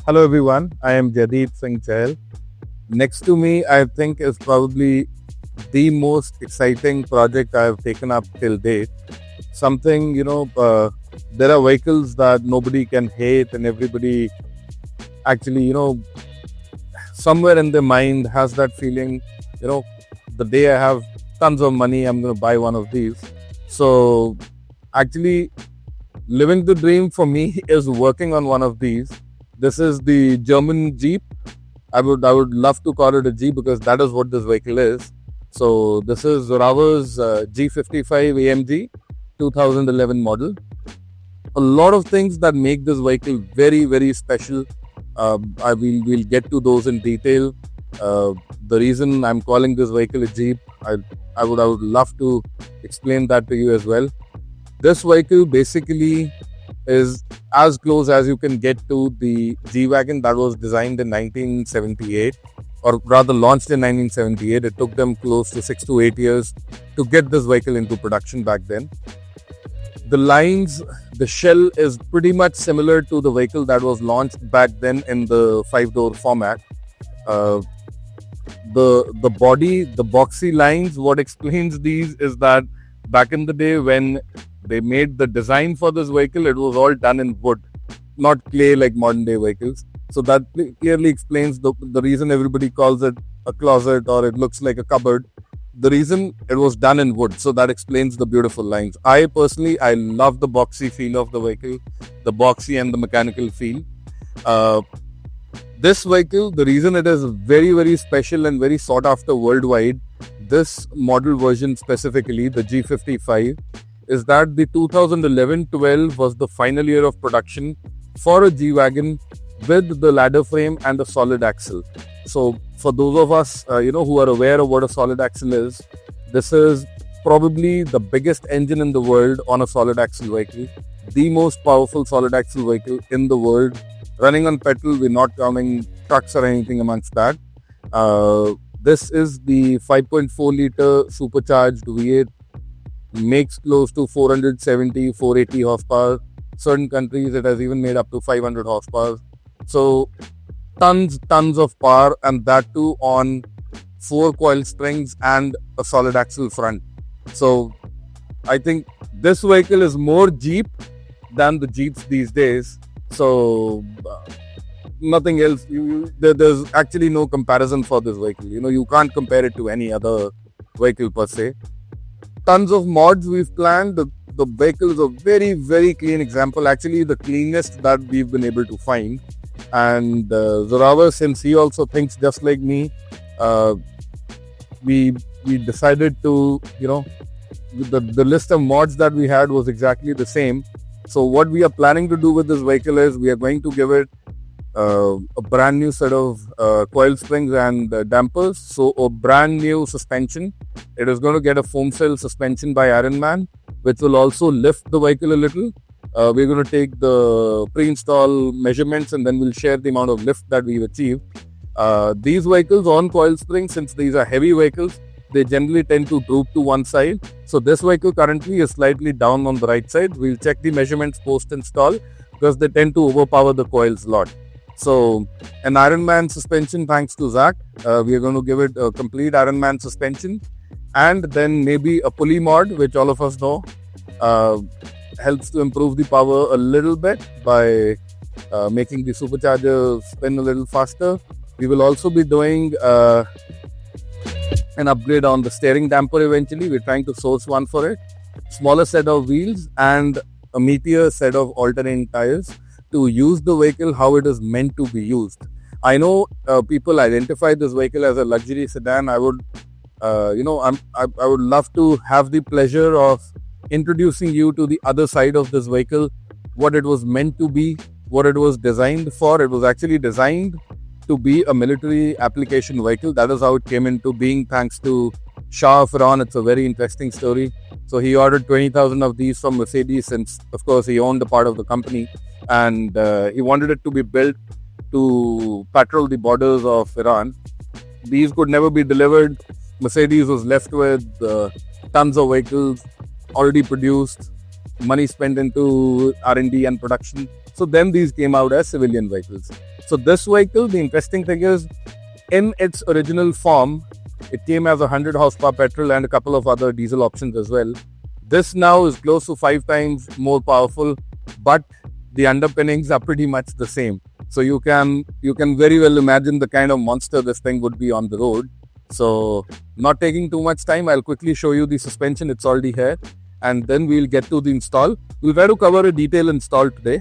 Hello everyone, I am Jaideep Singh Chahal. Next to me, I think is probably the most exciting project I have taken up till date. Something, there are vehicles that nobody can hate and everybody actually, somewhere in their mind has that feeling, you know, the day I have tons of money, I'm going to buy one of these. So actually, living the dream for me is working on one of these. This is the German Jeep. I would love to call it a Jeep because that is what this vehicle is. So this is Zorawa's G55 AMG 2011 model. A lot of things that make this vehicle very, very special. We'll get to those in detail. The reason I'm calling this vehicle a Jeep, I would love to explain that to you as well. This vehicle basically is as close as you can get to the G-Wagon that was designed in 1978, or rather launched in 1978. It took them close to 6 to 8 years to get this vehicle into production back then. The lines, the shell is pretty much similar to the vehicle that was launched back then in the 5-door format. The body, the boxy lines, what explains these is that back in the day when they made the design for this vehicle, it was all done in wood, not clay like modern day vehicles. So that clearly explains the reason everybody calls it a closet or it looks like a cupboard. The reason it was done in wood. So that explains the beautiful lines. I personally love the boxy feel of the vehicle, the boxy and the mechanical feel. This vehicle, the reason it is very, very special and very sought after worldwide, this model version specifically, the G55, is that the 2011-12 was the final year of production for a G-Wagon with the ladder frame and a solid axle. So for those of us, who are aware of what a solid axle is, this is probably the biggest engine in the world on a solid axle vehicle, the most powerful solid axle vehicle in the world, running on petrol. We're not counting trucks or anything amongst that. This is the 5.4 liter supercharged V8, makes close to 470, 480 horsepower. Certain countries it has even made up to 500 horsepower. So tons of power, and that too on 4 coil springs and a solid axle front. So I think this vehicle is more Jeep than the Jeeps these days. So nothing else. There's actually no comparison for this vehicle. You can't compare it to any other vehicle per se. Tons of mods we've planned. The vehicle is a very, very clean example. Actually, the cleanest that we've been able to find. And Zorawa, since he also thinks just like me, we decided to, the list of mods that we had was exactly the same. So what we are planning to do with this vehicle is we are going to give it a brand new set of coil springs and dampers. So a brand new suspension. It is going to get a foam cell suspension by Ironman, which will also lift the vehicle a little. We're going to take the pre-install measurements and then we'll share the amount of lift that we've achieved. These vehicles on coil springs, since these are heavy vehicles, they generally tend to droop to one side. So this vehicle currently is slightly down on the right side. We'll check the measurements post-install because they tend to overpower the coils a lot. So an Ironman suspension thanks to Zach. We are going to give it a complete Ironman suspension, and then maybe a pulley mod, which all of us know helps to improve the power a little bit by making the supercharger spin a little faster. We will also be doing an upgrade on the steering damper eventually. We're trying to source one for it. Smaller set of wheels and a meatier set of all-terrain tires to use the vehicle how it is meant to be used. I know people identify this vehicle as a luxury sedan. I would love to have the pleasure of introducing you to the other side of this vehicle, what it was meant to be, what it was designed for. It was actually designed to be a military application vehicle. That is how it came into being, thanks to Shah of Iran. It's a very interesting story. So he ordered 20,000 of these from Mercedes, since of course he owned a part of the company, and he wanted it to be built to patrol the borders of Iran. These could never be delivered. Mercedes was left with tons of vehicles already produced, money spent into R&D and production. So then these came out as civilian vehicles. So this vehicle, the interesting thing is, in its original form, it came as a 100 horsepower petrol and a couple of other diesel options as well. This now is close to 5 times more powerful, but the underpinnings are pretty much the same. So you can very well imagine the kind of monster this thing would be on the road. So not taking too much time, I'll quickly show you the suspension. It's already here, and then we'll get to the install. We'll try to cover a detailed install today.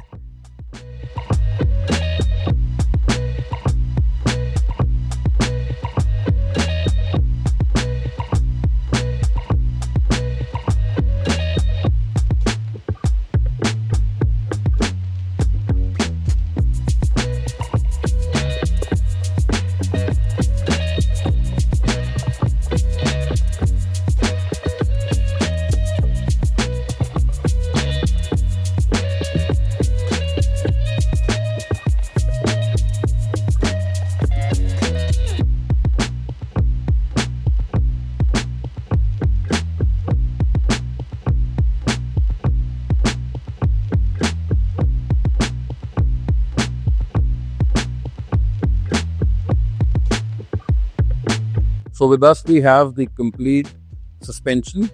So with us, we have the complete suspension.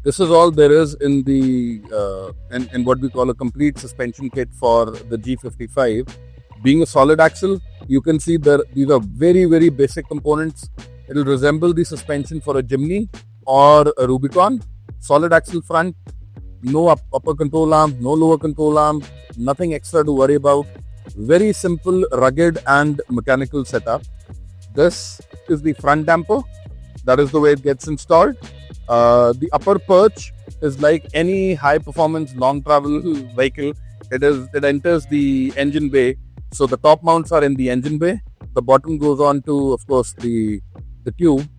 This is all there is in the in what we call a complete suspension kit for the G55. Being a solid axle, you can see that these are very basic components. It will resemble the suspension for a Jimny or a Rubicon. Solid axle front, no upper control arm, no lower control arm, nothing extra to worry about. Very simple, rugged and mechanical setup. This is the front damper. That is the way it gets installed. The upper perch is like any high performance long travel vehicle. It enters the engine bay. So the top mounts are in the engine bay. The bottom goes on to, of course, the tube.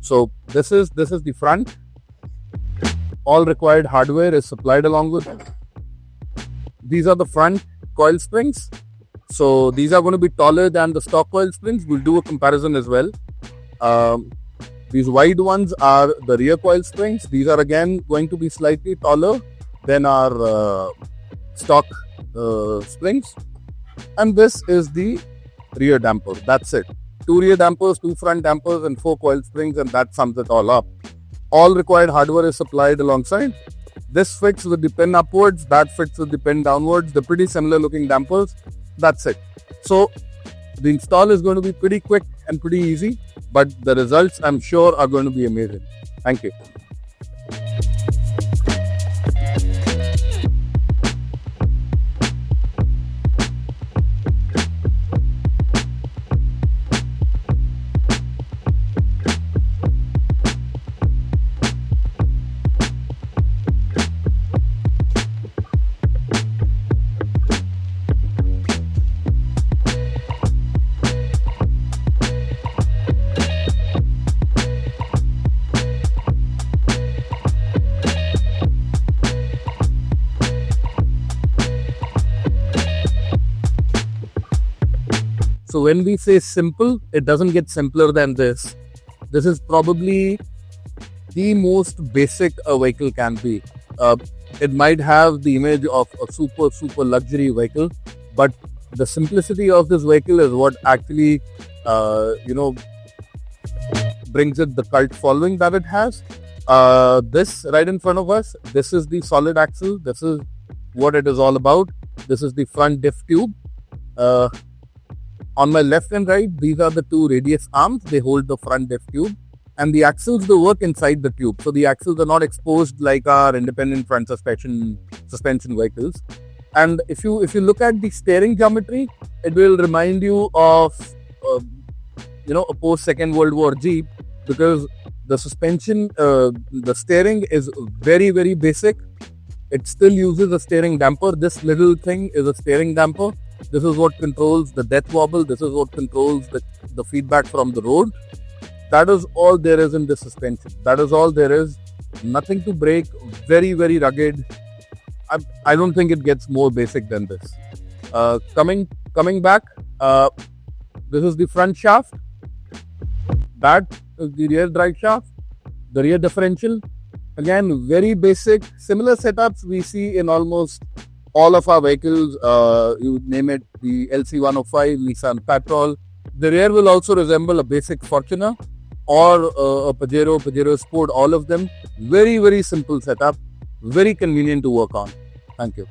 So this is the front. All required hardware is supplied along with it. These are the front coil springs. So these are going to be taller than the stock coil springs. We'll do a comparison as well. These wide ones are the rear coil springs. These are again going to be slightly taller than our stock springs. And this is the rear damper. That's it. 2 rear dampers, 2 front dampers and 4 coil springs, and that sums it all up. All required hardware is supplied alongside. This fits with the pin upwards, that fits with the pin downwards. They're pretty similar looking dampers. That's it. So the install is going to be pretty quick and pretty easy, but the results, I'm sure, are going to be amazing. Thank you. So when we say simple, it doesn't get simpler than this. This is probably the most basic a vehicle can be. It might have the image of a super luxury vehicle, but the simplicity of this vehicle is what actually, brings it the cult following that it has. This right in front of us, this is the solid axle. This is what it is all about. This is the front diff tube. On my left and right, these are the 2 radius arms. They hold the front diff tube, and the axles, they work inside the tube. So the axles are not exposed like our independent front suspension vehicles. And if you look at the steering geometry, it will remind you of a post Second World War Jeep, because the suspension, the steering is very basic. It still uses a steering damper. This little thing is a steering damper. This is what controls the death wobble. This is what controls the feedback from the road. That is all there is in this suspension. That is all there is. Nothing to break. Very rugged. I don't think it gets more basic than this. Coming back, this is the front shaft. That is the rear drive shaft. The rear differential. Again, very basic. Similar setups we see in almost all of our vehicles, you name it, the LC105, Nissan Patrol. The rear will also resemble a basic Fortuner or a Pajero Sport, all of them. Very, very simple setup, very convenient to work on. Thank you.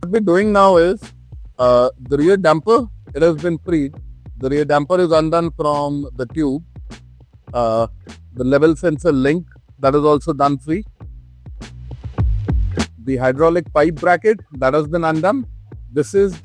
What we're doing now is the rear damper, it has been freed. The rear damper is undone from the tube. The level sensor link, that is also done free. The hydraulic pipe bracket, that has been undone. This is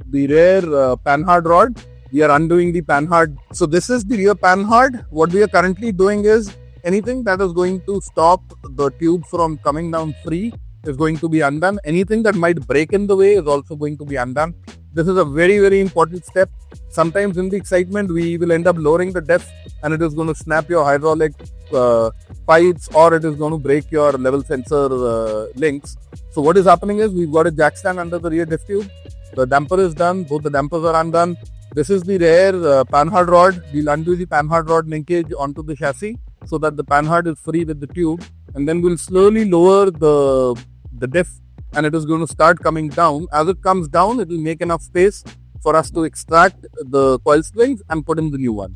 the rear panhard rod. We are undoing the panhard. So this is the rear panhard. What we are currently doing is anything that is going to stop the tube from coming down free is going to be undone. Anything that might break in the way is also going to be undone. This is a very, very important step. Sometimes in the excitement, we will end up lowering the depth and it is going to snap your hydraulic pipes or it is going to break your level sensor links. So what is happening is we've got a jack stand under the rear diff tube. The damper is done. Both the dampers are undone. This is the rear panhard rod. We'll undo the panhard rod linkage onto the chassis so that the panhard is free with the tube. And then we'll slowly lower the diff and it is going to start coming down. As it comes down, it will make enough space for us to extract the coil springs and put in the new one.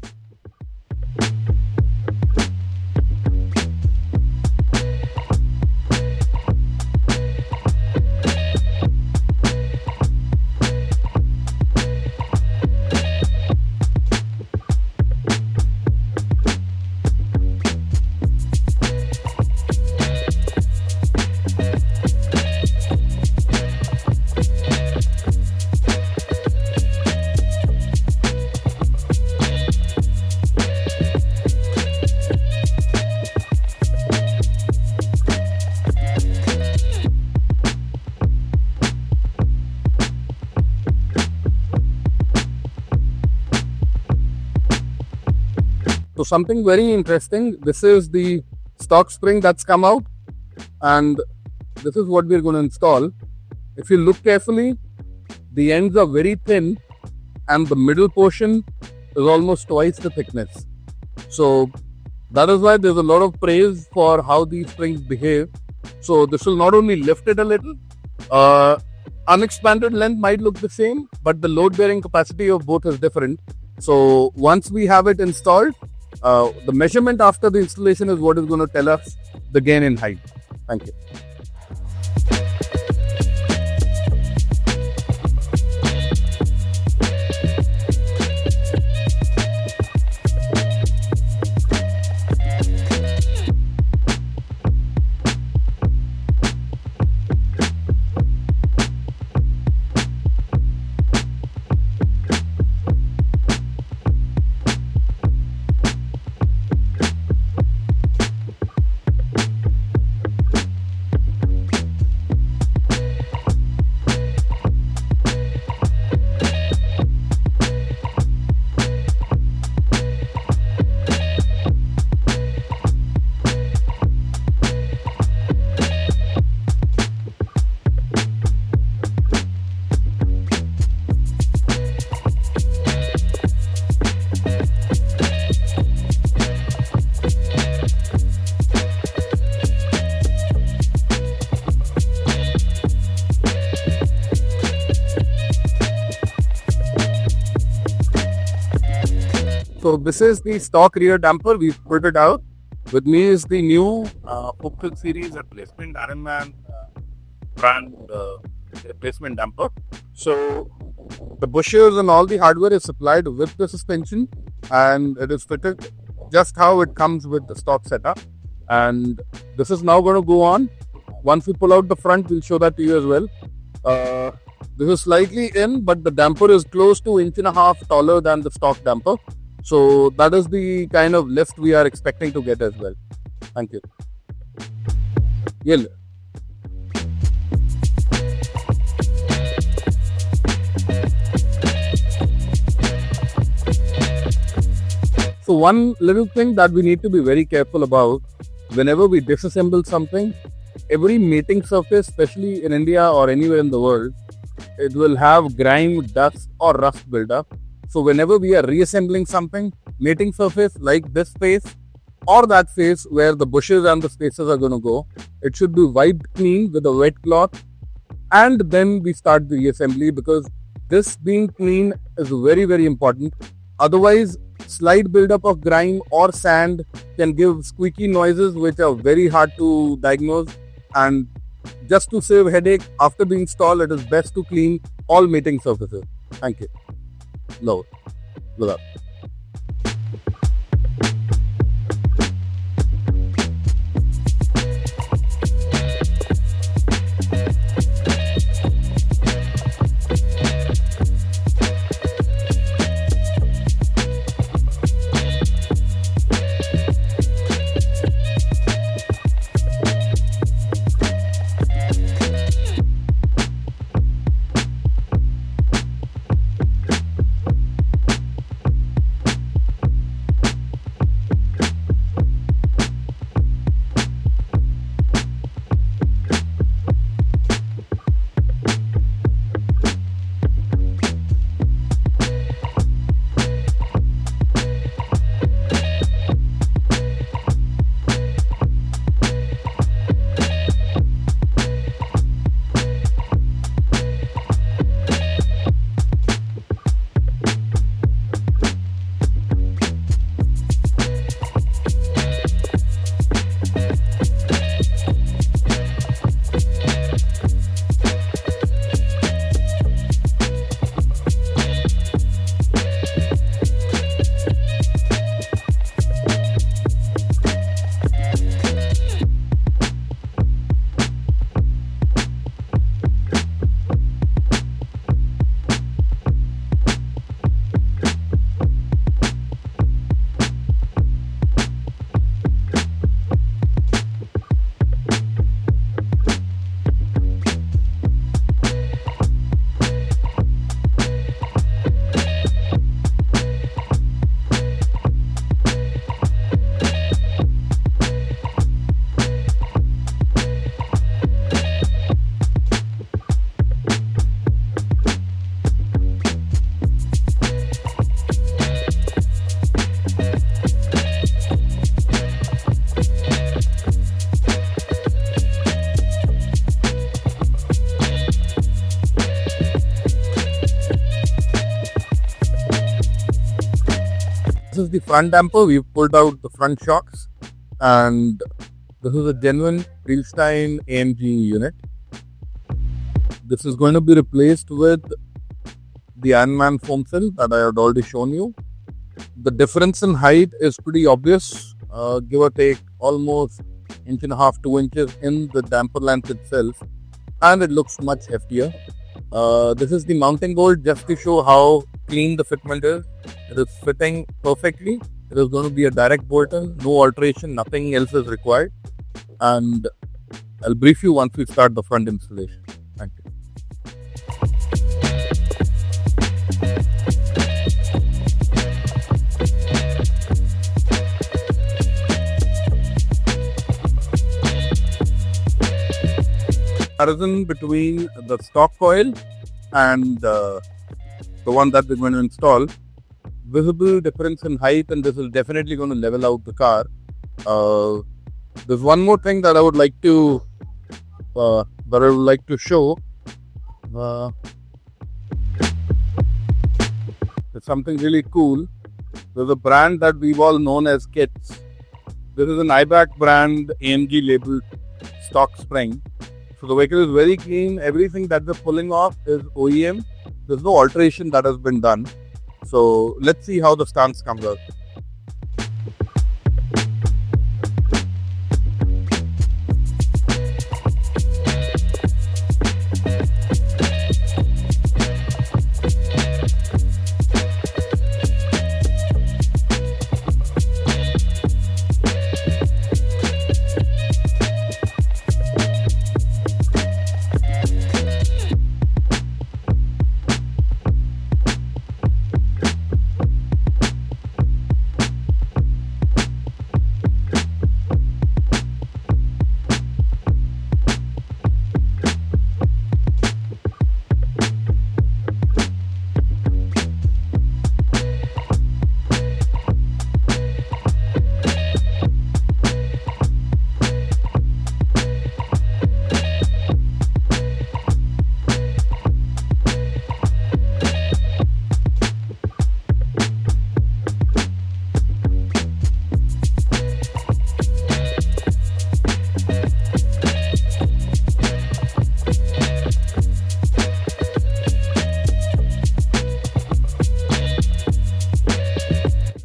So something very interesting, this is the stock spring that's come out and this is what we're going to install. If you look carefully, the ends are very thin and the middle portion is almost twice the thickness. So that is why there's a lot of praise for how these springs behave. So this will not only lift it a little, unexpanded length might look the same, but the load bearing capacity of both is different. So once we have it installed, the measurement after the installation is what is going to tell us the gain in height. Thank you. So this is the stock rear damper. We've pulled it out. With me is the new Opel series replacement Ironman brand replacement damper. So the bushers and all the hardware is supplied with the suspension and it is fitted just how it comes with the stock setup. And this is now going to go on. Once we pull out the front, we'll show that to you as well. This is slightly in, but the damper is close to 1.5 inches taller than the stock damper. So that is the kind of lift we are expecting to get as well. Thank you. Yeah. So one little thing that we need to be very careful about whenever we disassemble something, every mating surface, especially in India or anywhere in the world, it will have grime, dust or rust buildup. So whenever we are reassembling something, mating surface like this face or that face where the bushes and the spaces are going to go, it should be wiped clean with a wet cloth, and then we start the reassembly, because this being clean is very, very important. Otherwise, slight buildup of grime or sand can give squeaky noises which are very hard to diagnose. And just to save headache after the install, it is best to clean all mating surfaces. Thank you. Love. Love. This is the front damper. We've pulled out the front shocks, and this is a genuine Bilstein AMG unit. This is going to be replaced with the Ironman foam cell that I had already shown you. The difference in height is pretty obvious, give or take almost 1.5 to 2 inches in the damper length itself, and it looks much heftier. This is the mounting bolt just to show how clean the fitment is. It is fitting perfectly. It is going to be a direct bolt-on, no alteration, nothing else is required. And I'll brief you once we start the front installation. Thank you. Comparison between the stock coil and the one that we're going to install, visible difference in height, and this is definitely going to level out the car. There's one more thing that I would like to show. It's something really cool. There's a brand that we've all known as Kits. This is an IBAC brand AMG labeled stock spring. So the vehicle is very clean. Everything that we're pulling off is OEM. There's no alteration that has been done. So let's see how the stance comes out.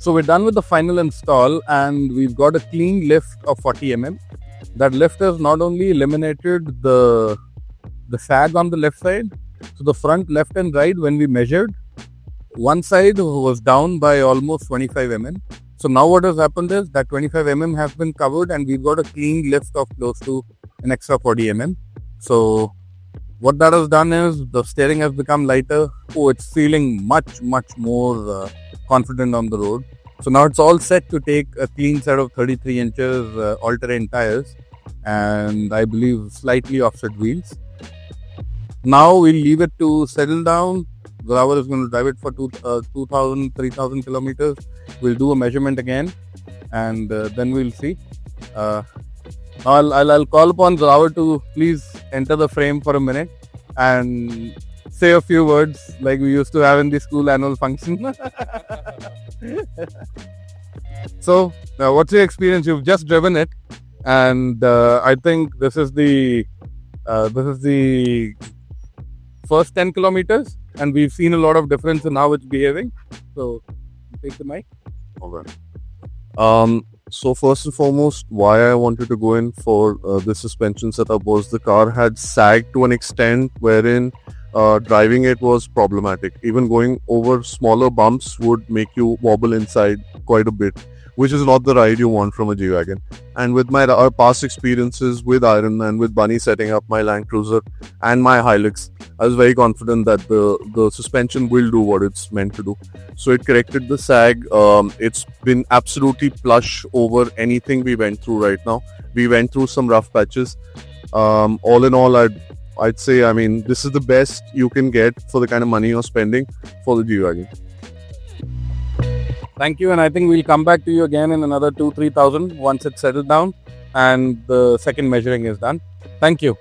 So we're done with the final install and we've got a clean lift of 40 mm. That lift has not only eliminated the sag on the left side, so the front left and right when we measured, one side was down by almost 25 mm. So now what has happened is that 25 mm has been covered and we've got a clean lift of close to an extra 40 mm. So what that has done is the steering has become lighter. Oh, it's feeling much more confident on the road. So now it's all set to take a clean set of 33 inches all-terrain tires and I believe slightly offset wheels. Now we'll leave it to settle down. Zorawar is going to drive it for 2,000, 3,000 kilometers. We'll do a measurement again and then we'll see. I'll call upon Zorawar to please enter the frame for a minute and say a few words like we used to have in the school annual function. So, what's your experience? You've just driven it, and I think this is the first 10 kilometers, and we've seen a lot of difference in how it's behaving. So, take the mic. Okay. So first and foremost, why I wanted to go in for the suspension setup was the car had sagged to an extent wherein driving it was problematic. Even going over smaller bumps would make you wobble inside quite a bit, which is not the ride you want from a G-Wagon. And with my past experiences with Iron and with Bunny setting up my Land Cruiser and my Hilux, I was very confident that the suspension will do what it's meant to do. So it corrected the sag. It's been absolutely plush over anything we went through right now. We went through some rough patches. All in all, I'd say, I mean, this is the best you can get for the kind of money you're spending for the G-Wagon. Thank you, and I think we'll come back to you again in another 2,000-3,000 once it's settled down and the second measuring is done. Thank you.